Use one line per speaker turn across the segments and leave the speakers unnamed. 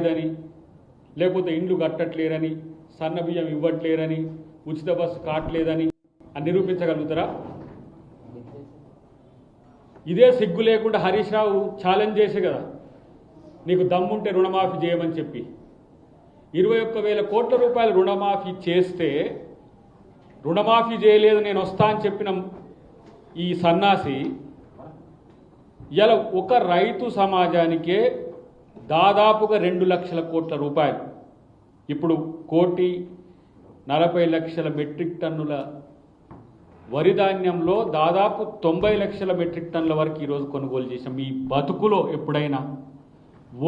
రాలేదని, లేకపోతే ఇండ్లు కట్టట్లేరని, సన్న బియ్యం ఇవ్వట్లేరని, ఉచిత బస్సు కావట్లేదని అని నిరూపించగలుగుతారా? ఇదే సిగ్గు లేకుండా హరీష్ రావు ఛాలెంజ్ చేసే కదా, నీకు దమ్ముంటే రుణమాఫీ చేయమని చెప్పి 21,000 కోట్ల రూపాయలు రుణమాఫీ చేస్తే, రుణమాఫీ చేయలేదు నేను వస్తా అని చెప్పిన ఈ సన్నాసి ఇలా ఒక రైతు సమాజానికే దాదాపుగా 2 లక్షల కోట్ల రూపాయలు, ఇప్పుడు 1,40,00,000 మెట్రిక్ టన్నుల వరి ధాన్యంలో దాదాపు 90 లక్షల మెట్రిక్ టన్నుల వరకు ఈరోజు కొనుగోలు చేసాం. మీ బతుకులో ఎప్పుడైనా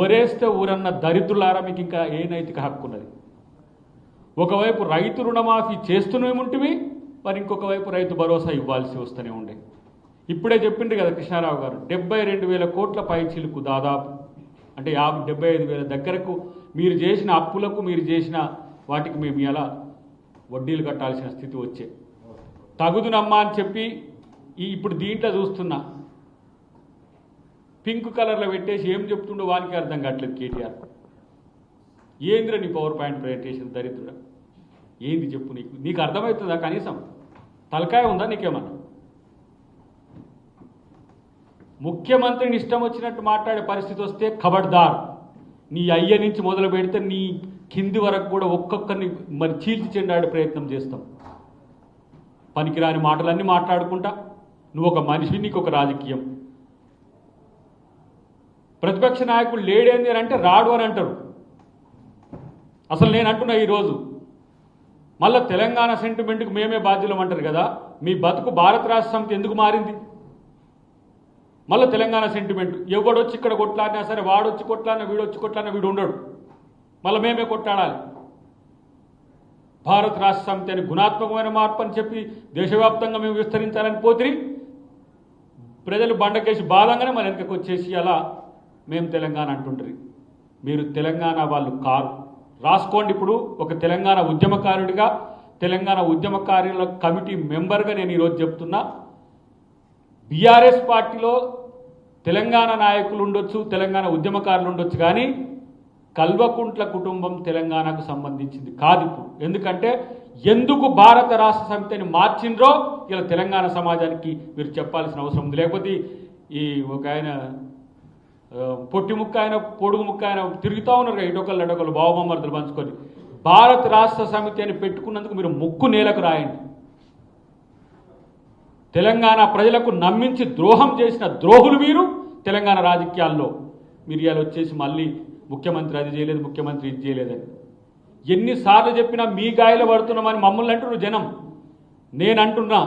ఒరేస్తే ఊరన్న దరిద్రులారా మీకు ఇంకా ఏ నైతిక హక్కు ఉన్నది? ఒకవైపు రైతు రుణమాఫీ చేస్తూనే ఉంటివి, మరి ఇంకొక వైపు రైతు భరోసా ఇవ్వాల్సి వస్తూనే ఉండే. ఇప్పుడే చెప్పిండ్రు కదా కృష్ణారావు గారు, 72,000 కోట్ల పై చిలుకు దాదాపు, అంటే 75,000 దగ్గరకు మీరు చేసిన అప్పులకు, మీరు చేసిన వాటికి మేము ఎలా వడ్డీలు కట్టాల్సిన స్థితి వచ్చే. తగుదునమ్మా అని చెప్పి ఇప్పుడు దీంట్లో చూస్తున్నా పింక్ కలర్లో పెట్టేసి ఏం చెప్తుండో వానికి అర్థం కావట్లేదు కేటీఆర్. ఏంద్ర నీ పవర్ పాయింట్ ప్రజెంటేషన్ దరిద్రుడా, ఏంది చెప్పు, నీకు అర్థమవుతుందా? కనీసం తలకాయ ఉందా నీకేమన్నా? ముఖ్యమంత్రిని ఇష్టం వచ్చినట్టు మాట్లాడే పరిస్థితి వస్తే ఖబర్దార్, నీ అయ్య నుంచి మొదలు పెడితే నీ కింది వరకు కూడా ఒక్కొక్కరిని మరి చీల్చి చెండాడే ప్రయత్నం చేస్తాం. పనికిరాని మాటలన్నీ మాట్లాడుకుంటా నువ్వు ఒక మనిషి, నీకు ఒక రాజకీయం. ప్రతిపక్ష నాయకుడు లేడేంది అని అంటే రాడు అని అంటారు. అసలు నేను అంటున్నా ఈరోజు మళ్ళీ తెలంగాణ సెంటిమెంట్కి మేమే బాధ్యులం అంటారు కదా, మీ బతుకు భారత రాష్ట్ర సమితి ఎందుకు మారింది? మళ్ళీ తెలంగాణ సెంటిమెంట్, ఎవడొచ్చి ఇక్కడ కొట్లాడినా సరే, వాడొచ్చి కొట్లాడినా, వీడొచ్చి కొట్లాడినా వీడు ఉండడు, మళ్ళీ మేమే కొట్లాడాలి. భారత రాష్ట్ర సమితి అని గుణాత్మకమైన మార్పు అని చెప్పి దేశవ్యాప్తంగా మేము విస్తరించాలని పోతిరి, ప్రజలు బండకేసి బాధంగానే మళ్ళీ వెనకకి వచ్చేసి అలా మేము తెలంగాణ అంటుంటారు. మీరు తెలంగాణ వాళ్ళు కారు, రాసుకోండి. ఇప్పుడు ఒక తెలంగాణ ఉద్యమకారుడిగా, తెలంగాణ ఉద్యమకారుల కమిటీ మెంబర్గా నేను ఈరోజు చెప్తున్నా, బీఆర్ఎస్ పార్టీలో తెలంగాణ నాయకులు ఉండొచ్చు, తెలంగాణ ఉద్యమకారులు ఉండొచ్చు, కానీ కల్వకుంట్ల కుటుంబం తెలంగాణకు సంబంధించింది కాదు ఇప్పుడు. ఎందుకంటే ఎందుకు భారత రాష్ట్ర సమితిని మార్చిండ్రో ఇలా తెలంగాణ సమాజానికి మీరు చెప్పాల్సిన అవసరం ఉంది. లేకపోతే ఈ ఒక ఆయన పొట్టి ముక్క ఆయన, పొడుగు ముక్క ఆయన తిరుగుతూ ఉన్నారు కదా, ఇటొకళ్ళు అటొకళ్ళు బావమర్దులు పంచుకొని. భారత రాష్ట్ర సమితి అని పెట్టుకున్నందుకు మీరు ముక్కు నేలకు రాయండి. తెలంగాణ ప్రజలకు నమ్మించి ద్రోహం చేసిన ద్రోహులు మీరు. తెలంగాణ రాజకీయాల్లో మీరు ఇలా వచ్చేసి మళ్ళీ ముఖ్యమంత్రి అది చేయలేదు, ముఖ్యమంత్రి ఇది చేయలేదని ఎన్నిసార్లు చెప్పినా మీ గాయలు పడుతున్నామని మమ్మల్ని అంటున్నారు జనం. నేనంటున్నా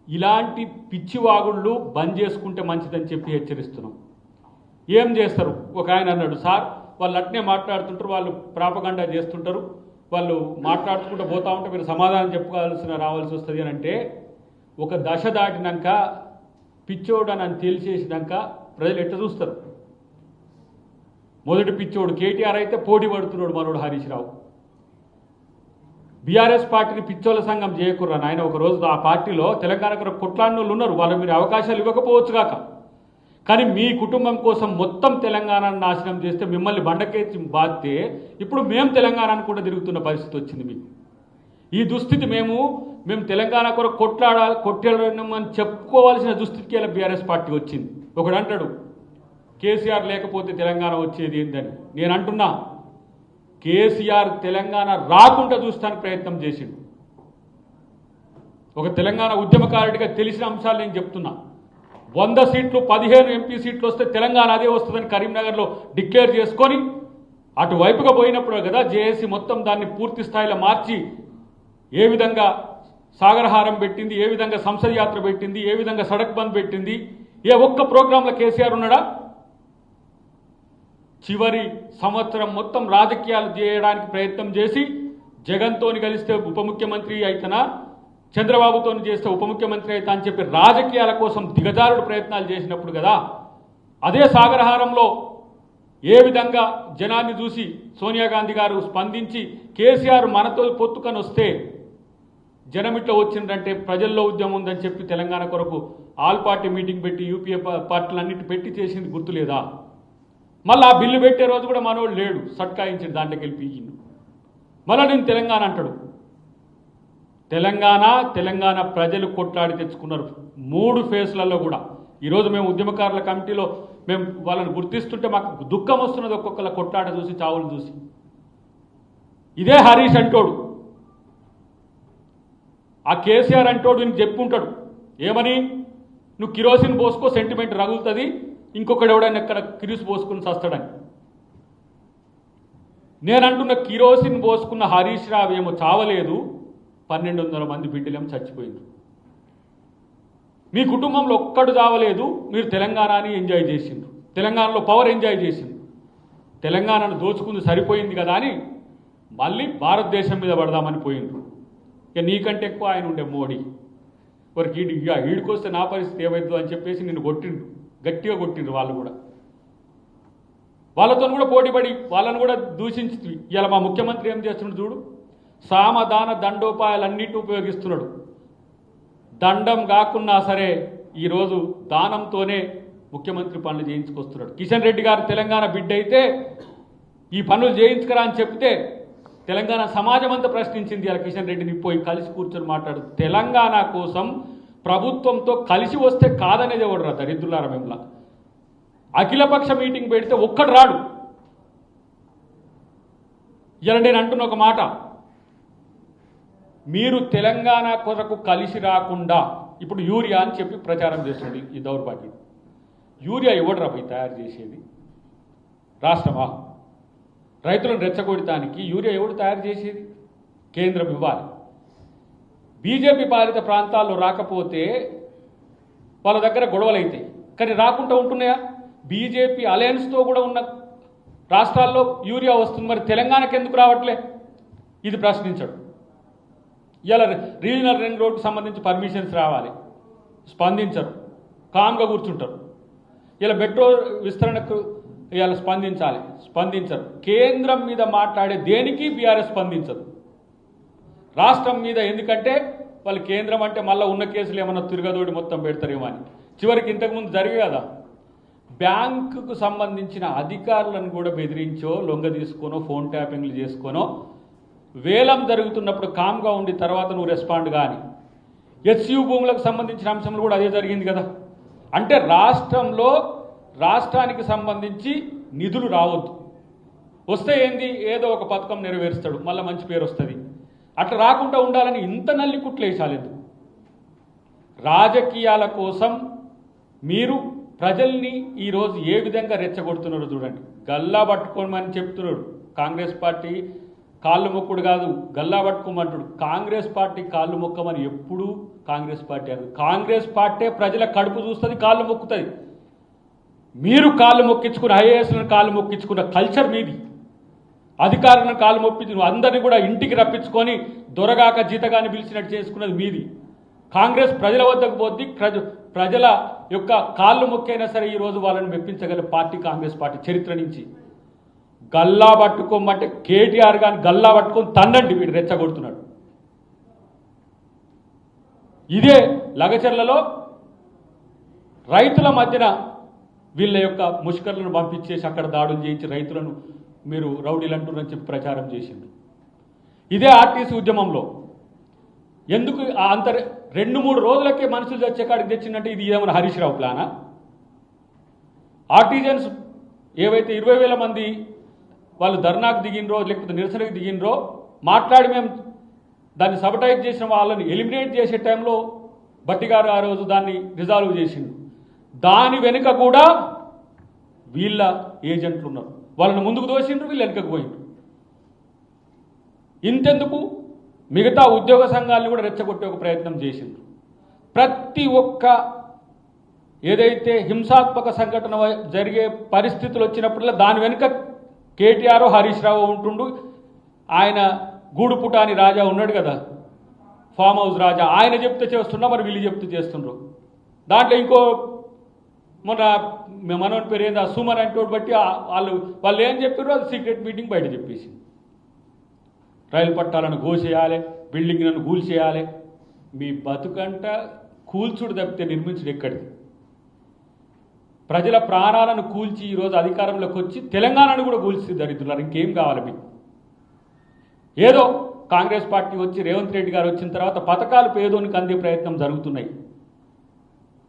ఇలాంటి పిచ్చివాగుళ్ళు బంద్ చేసుకుంటే మంచిదని చెప్పి హెచ్చరిస్తున్నాం. ఏం చేస్తారు? ఒక ఆయన అన్నాడు, సార్ వాళ్ళు అట్నే మాట్లాడుతుంటారు, వాళ్ళు ప్రాపగండా చేస్తుంటారు, వాళ్ళు మాట్లాడుకుంటూ పోతా ఉంటే మీరు సమాధానం రావాల్సి వస్తుంది అని అంటే, ఒక దశ దాటినాక పిచ్చోడు అని తెలిసేసినాక ప్రజలు ఎట్లా చూస్తారు? మొదటి పిచ్చోడు కేటీఆర్ అయితే పోటీ పడుతున్నాడు మనోడు హరీష్ రావు. బీఆర్ఎస్ పార్టీని పిచ్చోళ్ళ సంఘం చేయకుర్రా నాయన. ఒకరోజు ఆ పార్టీలో తెలంగాణకు కొట్లాడిన వాళ్ళు ఉన్నారు, వాళ్ళు మీరు అవకాశాలు ఇవ్వకపోవచ్చు కాక, కానీ మీ కుటుంబం కోసం మొత్తం తెలంగాణను నాశనం చేస్తే మిమ్మల్ని బండకేసి బాధితే ఇప్పుడు మేము తెలంగాణను కూడా తిరుగుతున్న పరిస్థితి వచ్చింది మీకు. ఈ దుస్థితి మేము తెలంగాణ కొరకు కొట్టాడమని చెప్పుకోవాల్సిన దుస్థితికి ఇలా బీఆర్ఎస్ పార్టీ వచ్చింది. ఒకడు అంటాడు కేసీఆర్ లేకపోతే తెలంగాణ వచ్చేది ఏందని. నేను అంటున్నా కేసీఆర్ తెలంగాణ రాకుండా చూస్తానికి ప్రయత్నం చేసిండు. ఒక తెలంగాణ ఉద్యమకారుడిగా తెలిసిన అంశాలు నేను చెప్తున్నా. 100 సీట్లు 15 ఎంపీ సీట్లు వస్తే తెలంగాణ అదే వస్తుందని కరీంనగర్లో డిక్లేర్ చేసుకొని అటువైపుగా పోయినప్పుడు కదా జేఏసీ మొత్తం దాన్ని పూర్తి స్థాయిలో మార్చి ఏ విధంగా సాగరహారం పెట్టింది, ఏ విధంగా సంసద్ యాత్ర పెట్టింది, ఏ విధంగా సడక్ బంద్ పెట్టింది. ఏ ఒక్క ప్రోగ్రాంలో కేసీఆర్ ఉన్నాడా? చివరి సంవత్సరం మొత్తం రాజకీయాలు చేయడానికి ప్రయత్నం చేసి జగన్తోని కలిస్తే ఉప ముఖ్యమంత్రి అయితేనా, చంద్రబాబుతో చేస్తే ఉప ముఖ్యమంత్రి అయితా అని చెప్పి రాజకీయాల కోసం దిగజారుడు ప్రయత్నాలు చేసినప్పుడు కదా, అదే సాగరహారంలో ఏ విధంగా జనాన్ని చూసి సోనియా గాంధీ గారు స్పందించి కేసీఆర్ మనతో పొత్తుకొని వస్తే జనం ఇట్లా వచ్చిందంటే ప్రజల్లో ఉద్యమం ఉందని చెప్పి తెలంగాణ కొరకు ఆల్ పార్టీ మీటింగ్ పెట్టి యూపీఏ పార్టీలన్నిటి పెట్టి చేసింది గుర్తులేదా? మళ్ళీ ఆ బిల్లు పెట్టే రోజు కూడా మనోడు లేడు, సట్కాయించి దాంట్లోకి వెళ్ళి పీకిండు. మళ్ళీ నేను తెలంగాణ అంటాడు. తెలంగాణ ప్రజలు కొట్లాడి తెచ్చుకున్నారు 3 ఫేజ్లలో కూడా. ఈరోజు మేము ఉద్యమకారుల కమిటీలో మేము వాళ్ళని గుర్తిస్తుంటే మాకు దుఃఖం వస్తున్నది, ఒక్కొక్కళ్ళ కొట్లాట చూసి, చావులు చూసి. ఇదే హరీష్ అంటోడు, ఆ కేసీఆర్ అంటోడు నీకు చెప్పుంటాడు ఏమని, నువ్వు కిరోసిన్ పోసుకో సెంటిమెంట్ రగులుతుంది, ఇంకొకడు ఎవడైనా ఎక్కడ కిరోసి పోసుకుని చస్తాడని. నేనంటున్న కిరోసిన్ పోసుకున్న హరీష్ రావు ఏమో చావలేదు, 1200 మంది బిడ్డలేమో చచ్చిపోయింది. మీ కుటుంబంలో ఒక్కడు చావలేదు, మీరు తెలంగాణని ఎంజాయ్ చేసిండ్రు, తెలంగాణలో పవర్ ఎంజాయ్ చేసిండ్రు. తెలంగాణను దోచుకుంది సరిపోయింది కదా అని మళ్ళీ భారతదేశం మీద పడదామని పోయిండ్రు. ఇక నీకంటే ఎక్కువ ఆయన ఉండే మోడీ. వారికి ఈడికొస్తే నా పరిస్థితి ఏమవుతుందో అని చెప్పేసి నిన్ను కొట్టిండ్రు, గట్టిగా కొట్టిండ్రు. వాళ్ళు కూడా వాళ్ళతో కూడా పోటీపడి వాళ్ళను కూడా దూషించి ఇలా మా ముఖ్యమంత్రి ఏం చేస్తున్నాడు చూడు, సామదాన దండోపాయాలన్నిటి ఉపయోగిస్తున్నాడు. దండం కాకున్నా సరే ఈరోజు దానంతోనే ముఖ్యమంత్రి పనులు చేయించుకొస్తున్నాడు. కిషన్ రెడ్డి గారు తెలంగాణ బిడ్డ అయితే ఈ పనులు చేయించుకరా అని చెప్తే తెలంగాణ సమాజం అంతా ప్రశ్నించింది. ఇలా కిషన్ రెడ్డిని పోయి కలిసి కూర్చొని మాట్లాడు, తెలంగాణ కోసం ప్రభుత్వంతో కలిసి వస్తే కాదనేది ఎవడు రా దరిద్రులారా. మిమ్మల్ని అఖిలపక్ష మీటింగ్ పెడితే ఒక్కడు రాడు. ఇలా నేను అంటున్న ఒక మాట, మీరు తెలంగాణ కొరకు కలిసి రాకుండా ఇప్పుడు యూరియా అని చెప్పి ప్రచారం చేస్తుంది ఈ దౌర్భాగ్యుడు. యూరియా ఎవడు పోయి తయారు చేసేది? రాష్ట్రమా? రైతులను రెచ్చగొడటానికి యూరియా ఎవడు తయారు చేసేది? కేంద్రం ఇవ్వాలి. బీజేపీ పాలిత ప్రాంతాల్లో రాకపోతే వాళ్ళ దగ్గర గొడవలు అవుతాయి, కానీ రాకుండా ఉంటున్నాయా? బీజేపీ అలయన్స్తో కూడా ఉన్న రాష్ట్రాల్లో యూరియా వస్తుంది, మరి తెలంగాణకు ఎందుకు రావట్లే? ఇది ప్రశ్నించడు. ఇలా రీజనల్ రింగ్ రోడ్కు సంబంధించి పర్మిషన్స్ రావాలి, స్పందించరు, కామ్గా కూర్చుంటారు. ఇలా మెట్రో విస్తరణకు ఇలా స్పందించరు. కేంద్రం మీద మాట్లాడే దేనికి బీఆర్ఎస్ స్పందించదు, రాష్ట్రం మీద. ఎందుకంటే వాళ్ళు కేంద్రం అంటే మళ్ళీ ఉన్న కేసులు ఏమన్నా తిరగదోడి మొత్తం పెడతారేమో అని. చివరికి ఇంతకుముందు జరిగే కదా, బ్యాంకుకు సంబంధించిన అధికారులను కూడా బెదిరించో, లొంగ తీసుకోనో, ఫోన్ ట్యాపింగ్లు చేసుకోనో, వేలం జరుగుతున్నప్పుడు కామ్గా ఉండి తర్వాత నువ్వు రెస్పాండ్ కానీ. హెచ్యు భూములకు సంబంధించిన అంశంలో కూడా అదే జరిగింది కదా. అంటే రాష్ట్రానికి సంబంధించి నిధులు రావద్దు, వస్తే ఏంది ఏదో ఒక పథకం నెరవేరుస్తాడు, మళ్ళీ మంచి పేరు వస్తుంది. అట్లా రాకుండా ఉండాలని ఇంత నల్లి కుట్లేసాలేదు. రాజకీయాల కోసం మీరు ప్రజల్ని ఈరోజు ఏ విధంగా రెచ్చగొడుతున్నారో చూడండి. గల్లా పట్టుకోమని చెప్తున్నాడు కాంగ్రెస్ పార్టీ, కాళ్ళు మొక్కుడు కాదు గల్లా పట్టుకోమంటాడు. కాంగ్రెస్ పార్టీ కాళ్ళు మొక్కమని ఎప్పుడు కాంగ్రెస్ పార్టీ అది. కాంగ్రెస్ పార్టీ ప్రజల కడుపు చూస్తుంది, కాళ్ళు మొక్కుతుంది. మీరు కాళ్ళు మొక్కించుకున్న ఐఏఎస్లను కాళ్ళు మొక్కించుకున్న కల్చర్ మీది. అధికారులను కాళ్ళు మొప్పించు అందరినీ కూడా ఇంటికి రప్పించుకొని దొరగాక జీతగాని పిలిచినట్టు చేసుకున్నది మీది. కాంగ్రెస్ ప్రజల వద్దకు పోద్ది, ప్రజల యొక్క కాళ్ళు మొక్కైనా సరే ఈరోజు వాళ్ళని మెప్పించగల పార్టీ కాంగ్రెస్ పార్టీ చరిత్ర నుంచి. గల్లా పట్టుకోమంటే కేటీఆర్ గాని గల్లా పట్టుకొని తన్నండి, వీడు రెచ్చగొడుతున్నాడు. ఇదే లగచర్లలో రైతుల మధ్యన వీళ్ళ యొక్క ముష్కర్లను పంపించేసి అక్కడ దాడులు చేయించి రైతులను మీరు రౌడీలు అంటున్నారని చెప్పి ప్రచారం చేసిండు. ఇదే ఆర్టీసీ ఉద్యమంలో ఎందుకు అంత 2-3 రోజులకే మనుషులు చచ్చే కాడికి తెచ్చిందంటే ఇది ఏమైనా హరీష్ రావు ప్లానా? ఆర్టిజన్స్ ఏవైతే 20,000 మంది వాళ్ళు ధర్నాకు దిగినరో లేకపోతే నిరసనకు దిగినరో మాట్లాడి మేము దాన్ని సబటైజ్ చేసిన వాళ్ళని ఎలిమినేట్ చేసే టైంలో భట్టి గారు ఆ రోజు దాన్ని రిజాల్వ్ చేసిండు. దాని వెనుక కూడా వీళ్ళ ఏజెంట్లు ఉన్నారు, వాళ్ళని ముందుకు దోసిండ్రు, వీళ్ళు వెనుకకు పోయిండ్రు. ఇంతెందుకు మిగతా ఉద్యోగ సంఘాలను కూడా రెచ్చగొట్టే ఒక ప్రయత్నం చేసిండ్రు. ప్రతి ఒక్క ఏదైతే హింసాత్మక సంఘటన జరిగే పరిస్థితులు వచ్చినప్పుడల్లా దాని వెనుక కేటీఆర్ హరీష్ రావు ఉంటుండు. ఆయన గూడుపుటాని రాజా ఉన్నాడు కదా, ఫామ్ హౌస్ రాజా, ఆయన చెప్తే చేస్తున్నా, మరి వీళ్ళు చెప్తే చేస్తుండ్రు. దాంట్లో ఇంకో మన మనోని పేరు ఏంది సుమన్ అంటోడు బట్టి వాళ్ళు ఏం చెప్పారో అది సీక్రెట్ మీటింగ్ బయట చెప్పేసి రైలు పట్టాలను గోసేయాలి, బిల్డింగ్లను కూల్చేయాలి. మీ బతుకంట కూల్చుడు తప్పితే నిర్మించుడు ఎక్కడిది? ప్రజల ప్రాణాలను కూల్చి ఈరోజు అధికారంలోకి వచ్చి తెలంగాణను కూడా కూల్చి దరిద్రులారు. ఇంకేం కావాలి మీకు? ఏదో కాంగ్రెస్ పార్టీ వచ్చి రేవంత్ రెడ్డి గారు వచ్చిన తర్వాత పథకాలు పేదోనికి అందే ప్రయత్నం జరుగుతున్నాయి.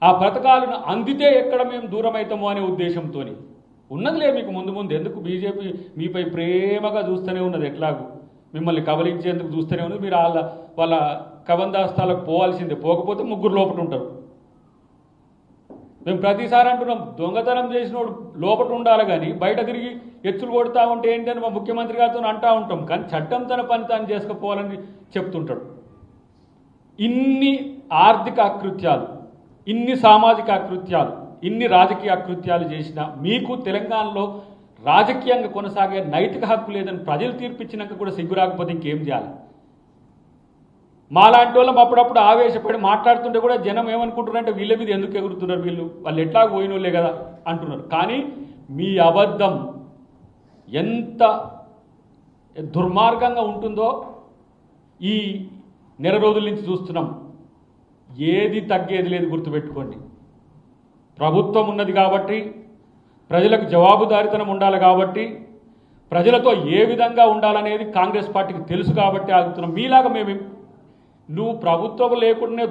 ఆ పథకాలను అందితే ఎక్కడ మేము దూరం అవుతామో అనే ఉద్దేశంతో ఉన్నదిలే మీకు ముందు ముందు. ఎందుకు బీజేపీ మీపై ప్రేమగా చూస్తూనే ఉన్నది, ఎట్లాగూ మిమ్మల్ని కబలించేందుకు చూస్తూనే ఉన్నది. మీరు వాళ్ళ కబందాస్తాలకు పోవాల్సిందే, పోకపోతే ముగ్గురు లోపల ఉంటారు. మేము ప్రతిసారి అంటున్నాం, దొంగతనం చేసినోడు లోపల ఉండాలి కానీ బయట తిరిగి ఎచ్చులు కొడతా ఉంటే ఏంటని మా ముఖ్యమంత్రి గారితో అంటూ ఉంటాం. కానీ చట్టం తన పని తాను చేసుకుపోవాలని చెప్తుంటాడు. ఇన్ని ఆర్థిక అకృత్యాలు, ఇన్ని సామాజిక అకృత్యాలు, ఇన్ని రాజకీయ అకృత్యాలు చేసిన మీకు తెలంగాణలో రాజకీయంగా కొనసాగే నైతిక హక్కు లేదని ప్రజలు తీర్పిచ్చినాక కూడా సిగ్గు రాకపోతే ఇంకేం చేయాలి? మాలాంటి వాళ్ళం అప్పుడప్పుడు ఆవేశపడి మాట్లాడుతుంటే కూడా జనం ఏమనుకుంటున్నారంటే వీళ్ళ మీద ఎందుకు ఎగురుతున్నారు, వాళ్ళు ఎట్లా పోయినోళ్ళే కదా అంటున్నారు. కానీ మీ అబద్ధం ఎంత దుర్మార్గంగా ఉంటుందో ఈ నెల రోజుల నుంచి చూస్తున్నాం. ఏది తగ్గేది లేదు, గుర్తుపెట్టుకోండి. ప్రభుత్వం ఉన్నది కాబట్టి, ప్రజలకు జవాబుదారీతనం ఉండాలి కాబట్టి, ప్రజలతో ఏ విధంగా ఉండాలనేది కాంగ్రెస్ పార్టీకి తెలుసు కాబట్టి ఆగుతున్నాం. మీలాగా నువ్వు ప్రభుత్వం లేకుండానే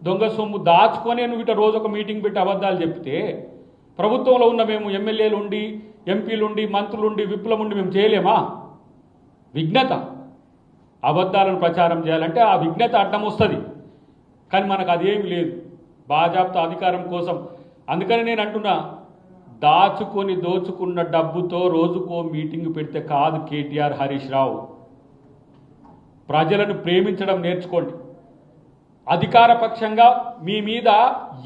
దొంగ సొమ్ము దాచుకొని నువ్వు ఇట రోజు ఒక మీటింగ్ పెట్టి అబద్ధాలు చెప్తే, ప్రభుత్వంలో ఉన్న మేము ఎమ్మెల్యేలు ఉండి, ఎంపీలు ఉండి, మంత్రులు ఉండి, విప్లవం ఉండి మేము చేయలేమా? విఘ్నత. అబద్ధాలను ప్రచారం చేయాలంటే ఆ విఘ్నత అడ్డం వస్తుంది. కానీ మనకు అదేమి లేదు, బాజాప్తా అధికారం కోసం. అందుకని నేను అంటున్నా, దాచుకొని దోచుకున్న డబ్బుతో రోజుకో మీటింగ్ పెడితే కాదు కేటీఆర్, హరీష్ రావు. ప్రజలను ప్రేమించడం నేర్చుకోండి. అధికార పక్షంగా మీ మీద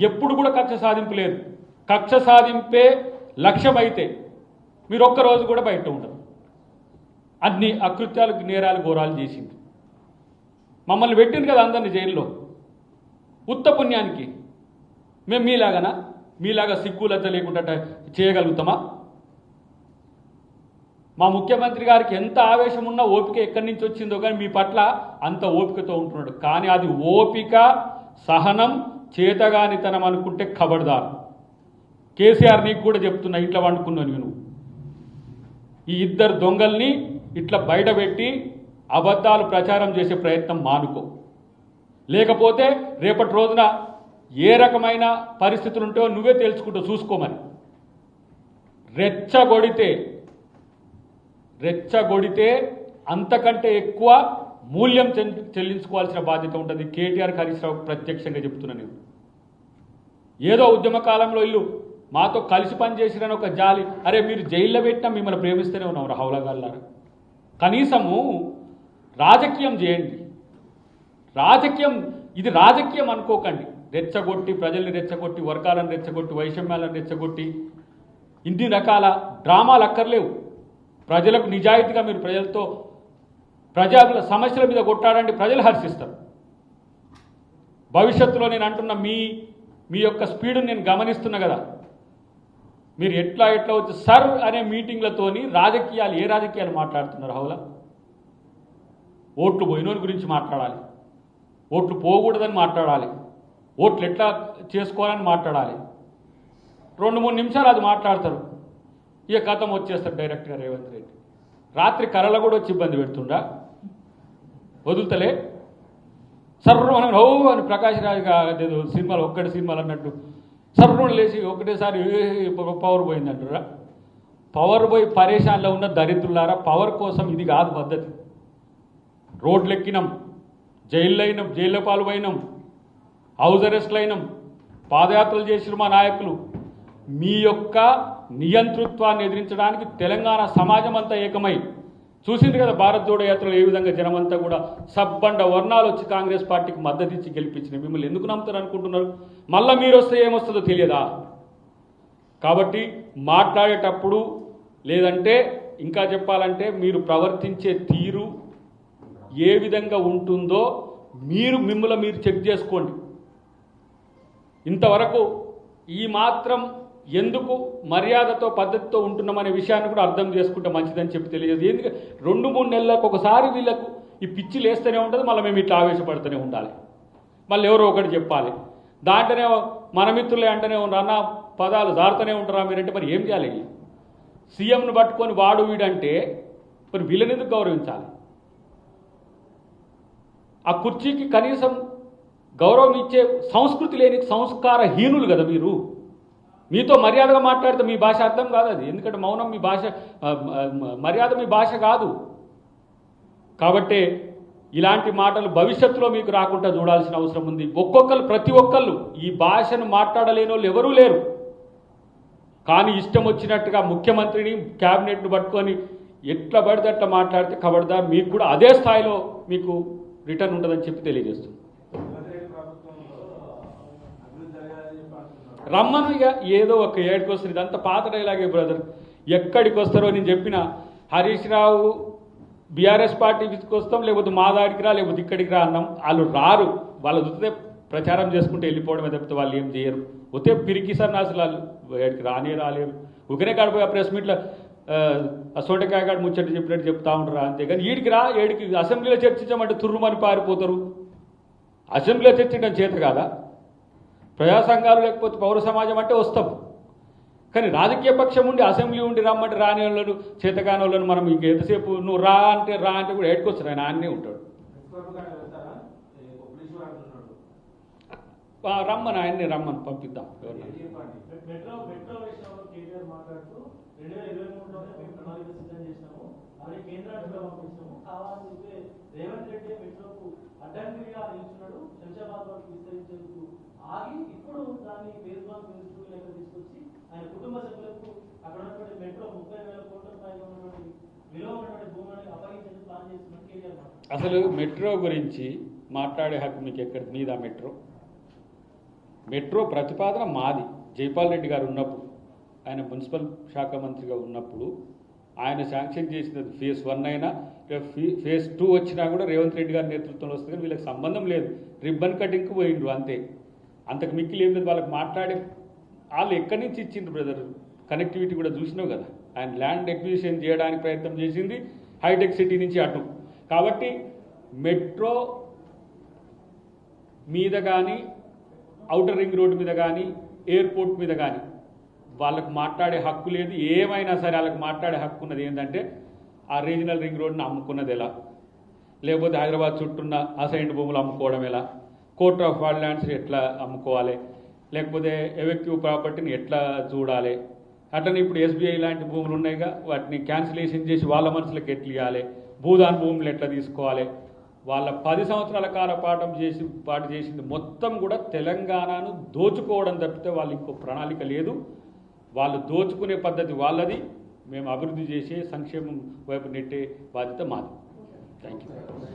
ఎప్పుడు కూడా కక్ష సాధింపు లేదు. కక్ష సాధింపే లక్ష్యమైతే మీరు ఒక్కరోజు కూడా బయట ఉండరు. అన్ని అకృత్యాలు, నేరాలు, ఘోరాలు చేసింది. మమ్మల్ని పెట్టింది కదా అందరినీ జైల్లో ఉత్త పుణ్యానికి. మేము మీలాగా సిగ్గులత లేకుండా చేయగలుగుతామా? మా ముఖ్యమంత్రి గారికి ఎంత ఆవేశం ఉన్నా ఓపిక ఎక్కడి నుంచి వచ్చిందో కానీ మీ పట్ల అంత ఓపికతో ఉంటున్నాడు. కానీ అది ఓపిక, సహనం, చేతగానితనం అనుకుంటే ఖబర్దార్. కేసీఆర్ నీకు కూడా చెప్తున్నా, ఇంట్లో వండుకున్నాను నేను. ఈ ఇద్దరు దొంగల్ని ఇట్లా బయటపెట్టి అబద్ధాలు ప్రచారం చేసే ప్రయత్నం మానుకో. లేకపోతే రేపటి రోజున ఏ రకమైన పరిస్థితులు ఉంటో నువ్వే తెలుసుకుంటూ చూసుకోమని. రెచ్చగొడితే అంతకంటే ఎక్కువ మూల్యం చెల్లించుకోవాల్సిన బాధ్యత ఉంటుంది. కేటీఆర్, హరీష్ రావు ప్రత్యక్షంగా చెప్తున్నా నేను. ఏదో ఉద్యమ కాలంలో ఇల్లు మాతో కలిసి పనిచేసిరని ఒక జాలి, అరే మీరు జైల్లో పెట్టినా మిమ్మల్ని ప్రేమిస్తూనే ఉన్నాం హౌలగాళ్ళారా. కనీసము రాజకీయం చేయండి. ఇది రాజకీయం అనుకోకండి. రెచ్చగొట్టి, ప్రజల్ని రెచ్చగొట్టి, వర్గాలను రెచ్చగొట్టి, వైషమ్యాలను రెచ్చగొట్టి ఇన్ని రకాల డ్రామాలు అక్కర్లేవు. ప్రజలకు నిజాయితీగా మీరు ప్రజల సమస్యల మీద కొట్టాడంటే ప్రజలు హర్షిస్తారు. భవిష్యత్తులో నేను అంటున్న మీ యొక్క స్పీడ్ని నేను గమనిస్తున్నా కదా. మీరు ఎట్లా వచ్చి సర్ అనే మీటింగ్లతోని ఏ రాజకీయాలు మాట్లాడుతున్నారు? హౌలా ఓట్లు పోయినోని గురించి మాట్లాడాలి, ఓట్లు పోకూడదని మాట్లాడాలి, ఓట్లు ఎట్లా చేసుకోవాలని మాట్లాడాలి. 2-3 నిమిషాలు అది మాట్లాడతారు, ఇక కథం వచ్చేస్తారు డైరెక్ట్గా రేవంత్ రెడ్డి. రాత్రి కళలో కూడా వచ్చి ఇబ్బంది పెడుతుండా, వదులుతలే. సర్రు మనం హో అని ప్రకాష్ రాజ్ సినిమాలు సినిమాలు అన్నట్టు సర్రును లేచి ఒకటేసారి పవర్ పోయిందంటారా? పవర్ పోయి పరేషాన్లో ఉన్న దరిద్రులారా, పవర్ కోసం ఇది కాదు పద్ధతి. రోడ్లు ఎక్కినాం, జైల్లో పాలు పోయినాం, హౌస్ అరెస్ట్లు అయినాం, పాదయాత్రలు చేసిన మా నాయకులు. మీ యొక్క నియంతృత్వాన్ని ఎదిరించడానికి తెలంగాణ సమాజం అంతా ఏకమై చూసింది కదా. భారత్ జోడో యాత్రలో ఏ విధంగా జనమంతా కూడా సబ్బండ వర్ణాలు వచ్చి కాంగ్రెస్ పార్టీకి మద్దతు ఇచ్చి గెలిపించినాయి. మిమ్మల్ని ఎందుకు నమ్ముతారు అనుకుంటున్నారు? మళ్ళీ మీరు వస్తే ఏమొస్తుందో తెలియదా? కాబట్టి మాట్లాడేటప్పుడు, లేదంటే ఇంకా చెప్పాలంటే మీరు ప్రవర్తించే తీరు ఏ విధంగా ఉంటుందో మిమ్మల్ని మీరు చెక్ చేసుకోండి. ఇంతవరకు ఈ మాత్రం ఎందుకు మర్యాదతో పద్ధతితో ఉంటున్నామనే విషయాన్ని కూడా అర్థం చేసుకుంటే మంచిదని చెప్పి తెలియదు. ఎందుకంటే 2-3 నెలలకు ఒకసారి వీళ్ళకు ఈ పిచ్చి లేస్తూనే ఉంటుంది. మళ్ళీ మేము ఇట్లా ఆవేశపడుతూనే ఉండాలి. మళ్ళీ ఎవరో ఒకటి చెప్పాలి. దాంట్లోనే మన మిత్రులే అంటేనే అన్న పదాలు జారుతూనే ఉంటారా మీరంటే మరి ఏం చేయాలి? సీఎంను పట్టుకొని వాడు వీడంటే మరి వీళ్ళని ఎందుకు గౌరవించాలి? ఆ కుర్చీకి కనీసం గౌరవం ఇచ్చే సంస్కృతి లేని సంస్కారహీనులు కదా మీరు. మీతో మర్యాదగా మాట్లాడితే మీ భాష అర్థం కాదు అది, ఎందుకంటే మౌనం మీ భాష, మర్యాద మీ భాష కాదు. కాబట్టి ఇలాంటి మాటలు భవిష్యత్తులో మీకు రాకుండా చూడాల్సిన అవసరం ఉంది. ప్రతి ఒక్కళ్ళు ఈ భాషను మాట్లాడలేని వాళ్ళు ఎవరూ లేరు. కానీ ఇష్టం వచ్చినట్టుగా ముఖ్యమంత్రిని క్యాబినెట్ను పట్టుకొని ఎట్లా పడితే అట్లా మాట్లాడితే ఖబర్దార్ మీకు కూడా అదే స్థాయిలో మీకు రిటర్న్ ఉంటుందని చెప్పి తెలియజేస్తుంది. రమ్మను ఇక ఏదో ఒక ఏడుకి వస్తుంది. ఇదంతా పాత డైలాగే బ్రదర్. ఎక్కడికి వస్తారో నేను చెప్పిన హరీష్ రావు బీఆర్ఎస్ పార్టీ తీసుకొస్తాం, లేకపోతే మా దాడికి రా, లేకపోతే ఇక్కడికి రా అన్నాం. వాళ్ళు రారు. వాళ్ళు చూస్తే ప్రచారం చేసుకుంటే వెళ్ళిపోవడమే తప్పితే వాళ్ళు ఏం చేయరు. ఒతే పిరికి సన్నాసులు వాళ్ళు ఏడికి రాలేరు. ఒకనే కాడిపోయి ఆ ప్రెస్ మీట్లో సోటకాయ కాడ ముచ్చట చెప్పినట్టు చెప్తా ఉంటారు అంతేగాని ఈడికి రా, ఏడికి అసెంబ్లీలో చర్చించమంటే తుర్రుమని పారిపోతారు. అసెంబ్లీలో చర్చించడం చేత కాదా? ప్రజా సంఘాలు లేకపోతే పౌర సమాజం అంటే వస్తాం, కానీ రాజకీయ పక్షం ఉండి అసెంబ్లీ ఉండి రమ్మంటే రాని వాళ్ళను చేతకాని వాళ్ళను మనం ఇంక ఎంతసేపు నువ్వు రా అంటే కూడా ఏడుకొస్తారు. ఆయన ఆయనే ఉంటాడు. రమ్మని ఆయన్ని రమ్మని పంపిద్దాం.
ఆగి ఇప్పుడు దాన్ని ఫేస్బుక్ లేక తీసుకొచ్చి ఆయన కుటుంబ సభ్యులకు అక్కడ ఉన్నటువంటి మెట్రో 30,000 కోట్ల పైన ఉన్నటువంటి విలువ ఉన్నటువంటి భూములను అప్పగించేందుకు ప్లాన్ చేస్తున్నారు కేటీఆర్.
అసలు మెట్రో గురించి మాట్లాడే హక్కు మీకు ఎక్కడ మీద? మెట్రో ప్రతిపాదన మాది. జైపాల్ రెడ్డి గారు ఉన్నప్పుడు, ఆయన మున్సిపల్ శాఖ మంత్రిగా ఉన్నప్పుడు ఆయన శాంక్షన్ చేసినది ఫేజ్ 1 అయినా ఫేజ్ 2 వచ్చినా కూడా రేవంత్ రెడ్డి గారి నేతృత్వంలో వస్తుంది. కానీ వీళ్ళకి సంబంధం లేదు. రిబ్బన్ కటింగ్కి పోయిండ్రు అంతే. అంతకు మిక్కిలి ఏం లేదు. వాళ్ళకి మాట్లాడే వాళ్ళు ఎక్కడి నుంచి ఇచ్చిండ్రు బ్రదర్? కనెక్టివిటీ కూడా చూసినావు కదా. ఆయన ల్యాండ్ ఎక్విజిషన్ చేయడానికి ప్రయత్నం చేసింది హైటెక్ సిటీ నుంచి అటు. కాబట్టి మెట్రో మీద కానీ, ఔటర్ రింగ్ రోడ్డు మీద కానీ, ఎయిర్పోర్ట్ మీద కానీ వాళ్ళకు మాట్లాడే హక్కు లేదు. ఏమైనా సరే వాళ్ళకి మాట్లాడే హక్కు ఉన్నది ఏంటంటే ఆ రీజనల్ రింగ్ రోడ్ని అమ్ముకున్నది ఎలా, లేకపోతే హైదరాబాద్ చుట్టూన్న అసైన్డ్ భూములు అమ్ముకోవడం ఎలా, కోర్ట్ ఆఫ్ వాల్డ్ ల్యాండ్స్ ఎట్లా అమ్ముకోవాలి, లేకపోతే ఎవెక్టివ్ ప్రాపర్టీని ఎట్లా చూడాలి, అట్లనే ఇప్పుడు ఎస్బీఐ లాంటి భూములు ఉన్నాయిగా వాటిని క్యాన్సిలేషన్ చేసి వాళ్ళ మనసులకు ఎట్లా ఇవ్వాలి, భూదాన్ భూములు ఎట్లా తీసుకోవాలి. వాళ్ళ 10 సంవత్సరాల కాల పాటు చేసింది మొత్తం కూడా తెలంగాణను దోచుకోవడం తప్పితే వాళ్ళు ఇంకో ప్రణాళిక లేదు. వాళ్ళు దోచుకునే పద్ధతి వాళ్ళది. మేము అభివృద్ధి చేసే సంక్షేమం వైపు నెట్టే బాధ్యత మాది. Thank you.